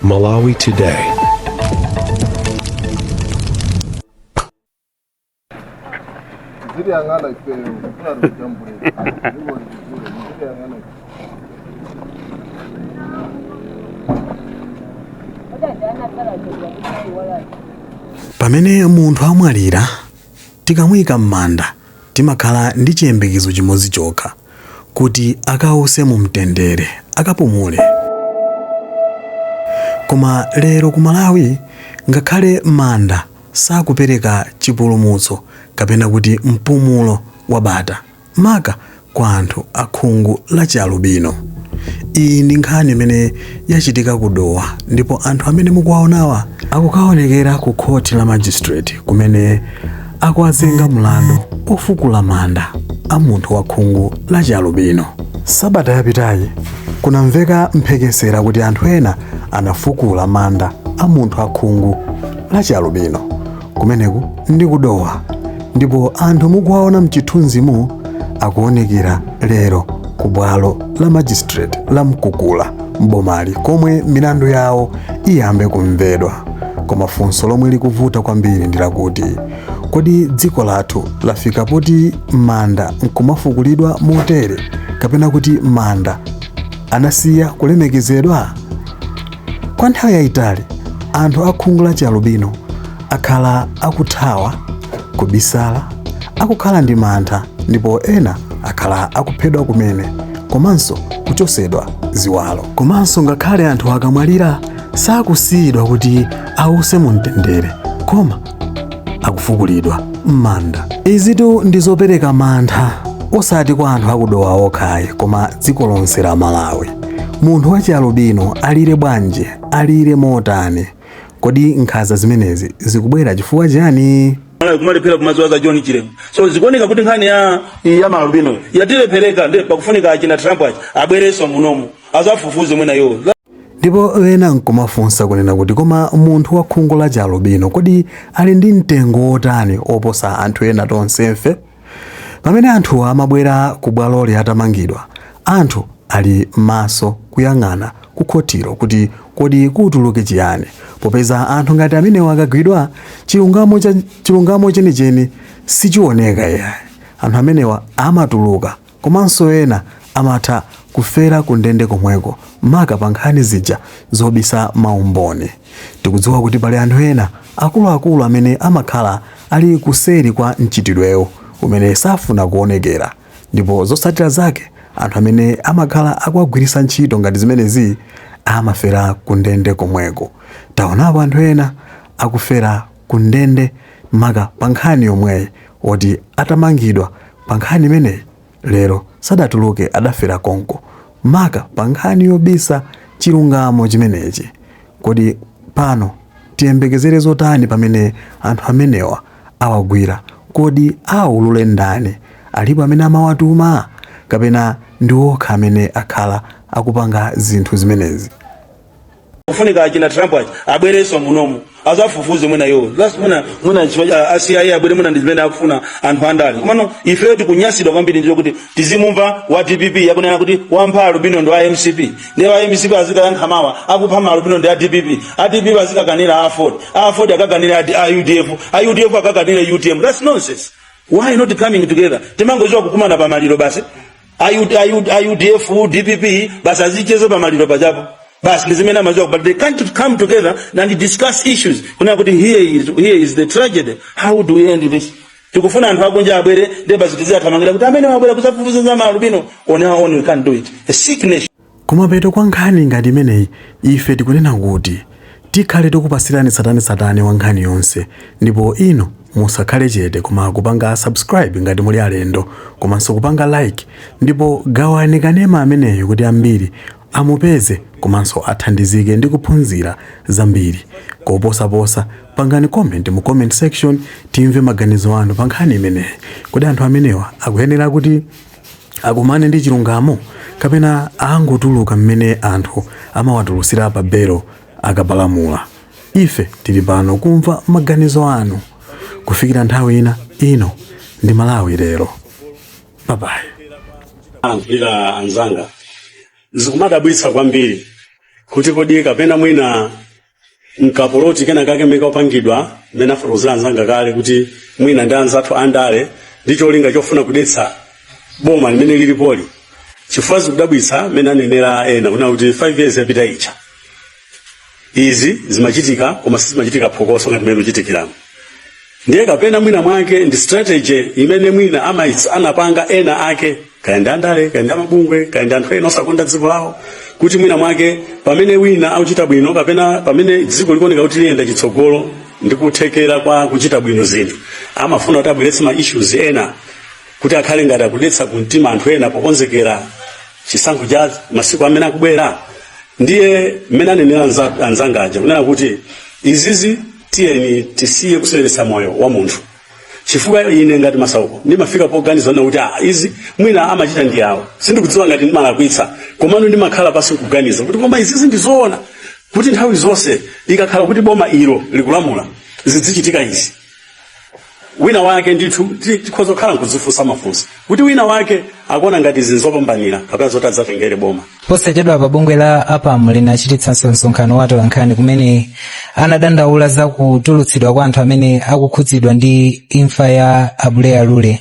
Malawi Today. Pamene munthu amwalira tikamuyika m'manda timakhala ndi chiyembekezo chimodzi chokha kuti akause mu mtendere akapumule. Koma lero ku Malawi ngakhale manda sakupereka chipulumutso kapena kuti mpumulo wabata maka kwa anthu akhungu la chialubino. Iyi ndi nkhani imene yachitika ku Dowa ndipo anthu amene mukuwaonawa akukaonekera ku khoti la magistrate kumene akuwazenga mlandu ofukula manda a munthu wakhungu la chialubino. Sabata yapitayi kunamveka mphekesera kuti anthu ena anafukula manda a munthu akhungu la chialubino kumeneku ndi ku Dowa, ndipo anthu mukuwaona mchithunzimu akuonekera lero ku bwalo la magistrate la Mkukula m'bomali komwe milandu yawo iyambe kumvedwa. Koma funso lomwe likuvuta kwambiri ndi lakuti kodi dziko lathu lafika poti manda nkumafukulidwa motere kapena kuti manda anasiya kulemekezedwa? Kwa nthawi yayitali anthu akhungu la chialubino akhala akuthawa, kubisala, akukhala ndi mantha ndipo ena akhala akuphedwa kumene komanso kuchosedwa ziwalo. Komanso ngakhale anthu akamwalira sakusiyidwa kuti ause mu mtendere koma akufukulidwa m'manda. Izitu ndi zopereka mantha osati kwa anthu akudowa okhayi koma dziko lonse la Malawi. Munthu wa chialubino alire bwanji, alire motani? Kodi nkhanza zimenezi zikubwera chifukwa chani? Kumalephera kumaziwaza John Chilema. So zikuoneka kuti nkhani ya malubino yatilephereka ndi pakufunika achina Trump abwereso munomu azafufuze mwena yo. Ndipo ena nkumafunsa kunena kuti koma munthu wa khungu la chialubino kodi ali ndi mtengo otani oposa anthu ena tonsefe? Pamene anthu amabwera ku bwaloli atamangidwa, anthu ali maso kuyang'ana ku khotiro kuti kodi kutuluke chiyani, popeza anthu ngati amene akagwidwa chilungamo chenicheni sichioneka yayi. Anthu amenewa amatuluka komanso ena amatha kufera ku ndende komweko maka pa nkhani zija zobisa maumboni. Tikudziwa kuti pali anthu ena akuluakulu amene amakhala ali kuseri kwa mchitidwewo umene safuna kuonekera, ndipo zotsatira zake anthu amene amakhala akuwagwiritsa ntchito ngati zimenezi amafera ku ndende komweko. Taonapo anthu ena akufera ku ndende maka pa nkhani yomweyi oti atamangidwa pa nkhani imeneyi lero sadatuluke adafera konko maka pa nkhani yobisa chilungamo chimenechi. Kodi pano tiyembekezere zotani pamene anthu amenewa awagwira? Kodi aulule ndani? Alipo amene amawatuma kapena ndi okha amene akhala akupanga zinthu zimenezi? Kufunika achina Trump abwereso munomu azafufuze mwena yo. Last mwena chifukwa CIA abwere mwena ndizimene akufuna anthu andali. Komano ife tikunyasidwa kwambiri ndicho kuti tizimumva wa DPP yakunena kuti wampha alubino ndo MCP. Ndi wa MCP azikayankha mawa akupha malubino ndi DPP. DPP azikakanira A4 akakanira UDF. UDF akakanira UTM. That's nonsense. Why not coming together? Timangoziwa kukumana pa maliro basi. UDF, DPP basi azicheze pa maliro pajapo. But they can't come together and discuss issues. Here is the tragedy. How do we end this? Tukufuna anthu akunja abwere ndeba zitiza tamangira kuti amene mabwera kusafufuza za malubino on our own we can't do it. A sickness. Kumapeto kwa nkhani ngati imeneyi ife tikunena kuti tikhale tikupasirani satani wa nkhani yonse, ndipo ino musakhale chete koma kupanga subscribe ngati muli alendo, komanso kupanga like, ndipo gawani kanema ameneyo kuti ambiri amupeze komanso athandizike ndi kuphunzira zambiri. Koposaposa pangani comment mu comment section timve maganizo anu pa nkhani imeneyi. Kodi anthu amenewa akuyenera kuti akumane ndi chilungamo kapena angotuluka mmene anthu amawatulusira pa belo akapalamula? Ife tili pano kumva maganizo anu. Kufikira nthawi ina, ino ndi Malawi Lero. Bye bye. Anzanga zikumada bwisa kwambiri kuti kodi kapena mwina nkapoloti kena kake meka upangidwa mena fotokozera anzanga kale kuti mwina ndi anzathu andale ndi cholinga chofuna kudetsa boma limene lilipoli chifukwa zikudabwitsa mena anenera ena kuna kuti 5 years yapita icha izi zimachitika koma sizimachitika phokoso ngati mmene kuchitikiramo. Ndiye kapena mwina mwake ndi strategy imene mwina anapanga ena ake kaenda andale kaenda mabungwe kaenda anthu ena osakonda dziko lawo kuti mwina mwake pamene wina akuchita bwino kapena pamene dziko likuoneka kuti liyenda chitsogolo ndi kuthekera kwa kuchita bwino zinthu amafuna kuti abweretse ma issues ena kuti akhale ngati akudetsa kumtima anthu ena pokonzekera chisankho cha masiku amene akubwera. Ndiye mmene anenera anzangaja kunena kuti izizi tiyeni tisiye kuseweretsa moyo wa munthu chifukwa ine ngati Masauko ndimafika poganizana kuti izi mwina amachita ndi yawo sindikudziwa ngati ndimalakwitsa komano ndimakhala pasi kuganiza kuti koma izizi ndizoona kuti nthawi zonse ikakhala kuti boma ilo likulamula zizichitika izi wina wake ndithu tikhoza kukhala kudzifunsa mafunso kuti wina wake akuona ngati zinzopambanira kapena zoti adzatengere boma. Posachedwa pa bungwe la APAM linachititsanso msonkhano wa atolankhani kumene anadandaula za kutulutsidwa kwa anthu amene akukhudzidwa ndi imfa ya Abule Alule.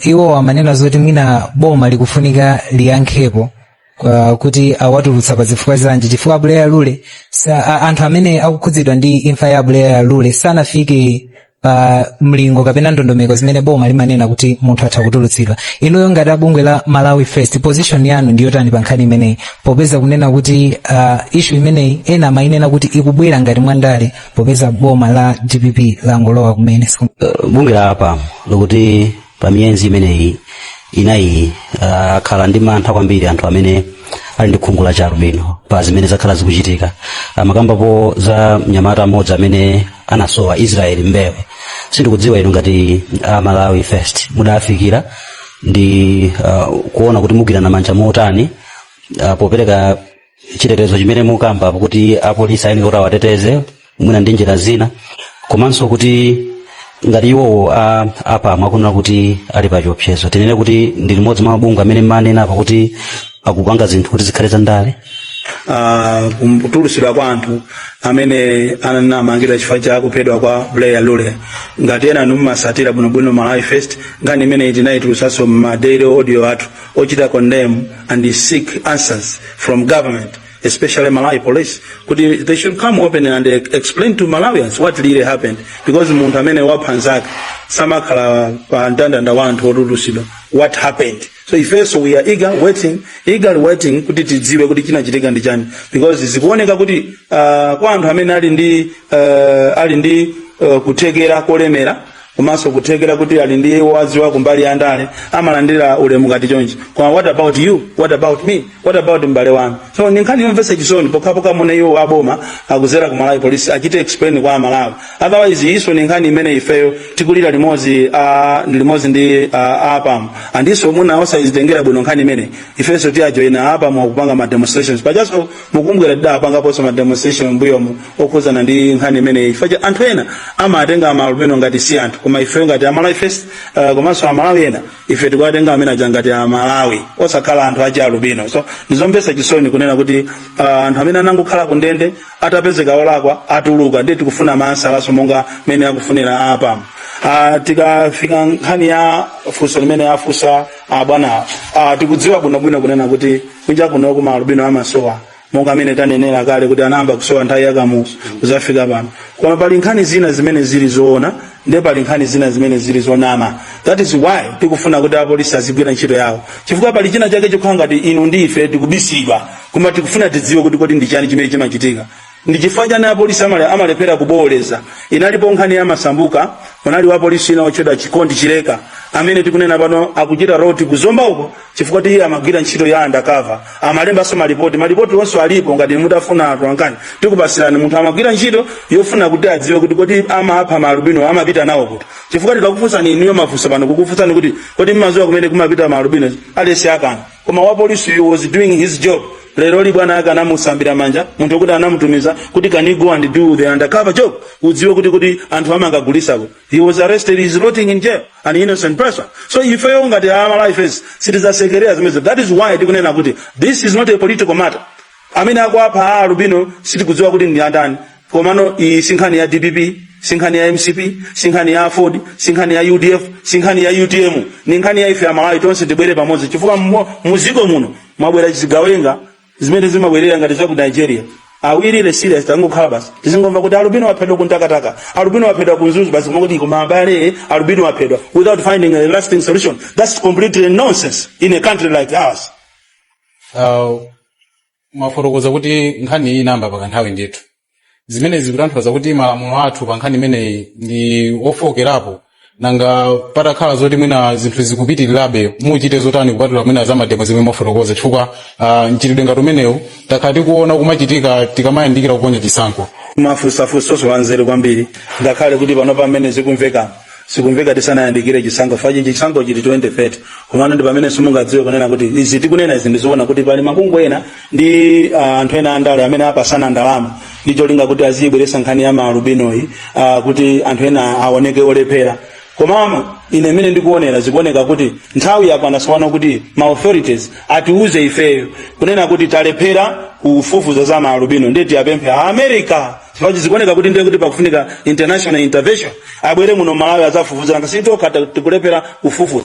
Iwo amanena zoti mwina boma likufunika liyankhepo kuti awatulutsa pa zifukwa zanji chifukwa Abule Alule anthu amene akukhudzidwa ndi imfa ya Abule Alule sanafike pa mlingo kapena ndondomeko zimene boma limanena kuti munthu atha kutulutsidwa. Inuyo ngati abungwe la Malawi First, position yanu ndiyo tani pa nkhani imeneyi popeza kunena kuti issue imeneyi ena mainena kuti ikubwera ngati mwandale popeza boma la DPP langolowa kumene. Bungwe la APAM lokuti pa miyezi imeneyi inayi akhala ndi mantha kwambiri anthu amene ali ndi khungu la albino pa zimene zakhala zikuchitika. Makambapo za mnyamata amodzi amene anasowa Israel Mbewe. Sindikudziwa inu ngati Malawi First mudafikira ndi kuona kuti mugwirana manja motani popereka chitetezo chimene mukamba kuti apolisi ayenera kuti awateteze mwina ndi njira zina komanso kuti ngati iwo APAM akunena kuti ali pa chiopsezo tinene kuti ndi limodzi mwa mabungwe amene manena apa kuti akupanga zinthu kuti zikhale za ndale. Kutulutsidwa kwa anthu amene anamangira chifukwa cha kuphedwa kwa Abule Alule ngati ena numasatira bwinobwino Malawi First ngani imene tinayitulutsanso ma daily audio athu ochita condemn and seek answers from government, especially Malawi police, kuti they should come open and explain to Malawians what really happened, because munthu amene waphanzaka samakhala pa ndandanda wa anthu otulutsidwa what happened. So if we are eagerly waiting kuti tidziwe kuti chinachitika ndi chani, because zikuoneka kuti kwa anthu amene ali ndi kuthekera kolemera komanso kuthekera kuti ali ndi waziwa kumbali ya ndale amalandira ulemu ngati chonchi. Koma what about you? What about me? What about mbale wanu? So ninkhani yomvetsa chisoni pokapoka mune yo aboma akuzera ku Malawi police achite explain kwa Malawi. Otherwise iso ninkhani imene ifeyo tikulira limodzi ndi APAM andiso muna osa izitengera bwino nkhani imene ifeso tiajoina APAM akupanga ma demonstrations pajaso mukumbwera da apanga poso ma demonstration mbuyo okuzana ndi nkhani imene ifaja anthu ena amatenga amalupeno ngati si anthu koma ife ngati Malawi First komanso Malawi ena ife tikuwatenga amene ajangati Malawi osakhala anthu aja alubino. So ndizombesa chisoni kunena kuti anthu amene anangokhala ku ndende atapezeka olakwa atuluka ndi tikufuna mansalaso monga mene akufunira APAM. Tikafika nkhani ya funso limene afusa bwana tikudziwa bwinobwino kunena kuti kunja kuno kuma alubino amasowa monga amene tanenera kale kuti anamba kusowa nthawi yakamuso kuzafika pano. Koma pali nkhani zina zimene zili zoona ndi pali nkhani zina zimene zili zonama. That is why tikufuna kuti apolisi azigwira ntchito yawo chifukwa pali china chake chokhala ngati inu ndi ife tikubisidwa koma tikufuna tidziwe kuti ndi chani chimene chimachitika. Ndi chifukwa chani apolisi amalepera kubooleza. Inalipo nkhani ya Masambuka kunali wa polisi ina ochedwa Chikondi Chileka amene tikunena pano akuchita roti kuzomba uko chifukwa kuti amagwira ntchito ya undercover amalemba so malipoti onse alipo ngati mutafuna atolankhani tikupasirani munthu amagwira ntchito yofuna kuti adziwe kuti amapha malubino amapita nawo kuti chifukwa tikakufunsani iniyo mafunso pano kukufunsani kuti mmaziwa kumene kumapita malubino alesi akana koma wa police was doing his job. Lero li bwana akanamusambira manja munthu kuti anamutumiza kuti can you go and do the undercover job udziwe kuti anthu amangagulisa ko. He was arrested, he is rotting in jail, an innocent person. So if you ngati Malawi First citizen secretary zimeze, that is why tikunena kuti this is not a political matter. amene akwapha alubino sitikudziwa kuti ndi andani. Komano sinkhani ya DPP, sinkhani ya MCP, sinkhani ya Ford, sinkhani ya UDF, sinkhani ya UTM, ni nkhani ya ife amalawi tonse tibwere pamodzi chifukwa muziko muno mwabwera zigawenga zimene zimabwerera ngati za ku Nigeria. Awirire serious tangokhala basi tizingomva kuti alubino waphedwa kuntakataka, alubino waphedwa kunzuzu basi kuti kumabale alubino waphedwa without finding a lasting solution. That's completely nonsense in a country like ours. Mafotokoza kuti nkhani inamba pakanthawi ndithu zimene zikutanthauza kuti malamulo athu pa nkhani imeneyi ndi ofokerapo nanga patakhala zoti mwina zinthu zikupitirirabe muchite zotani kupatula mwina zamademo zimene mafotokoza chifukwa mchitidwe ngati umenewu takhati kuona kumachitika tikamayandikira kuponya chisankho. Mafusafuso wanzeru kwambiri ngakhale kuti pano pamene sikumveka tisanayandikire chisankho faje chisankho chiti 2030 komano ndi pamene simungadziwe kunena kuti izi tikunena izi ndizoona kuti pali makungu ena ndi anthu ena andale amene apasana ndalama ndicho linga kuti azibweresa nkhani ya maalubinoyi kuti anthu ena aoneke olephera. Komama ine mene ndikuonera zikuoneka kuti nthawi yakwana swana kuti ma authorities atiuze ifeyo kunena kuti talephera kufufuza za maalubino ndeti apemphe America chifukwa zikuoneka kuti ndiye kuti pakufunika international intervention abwere muno Malawi azafufuza ngasi tokha tikulephera kufufuza.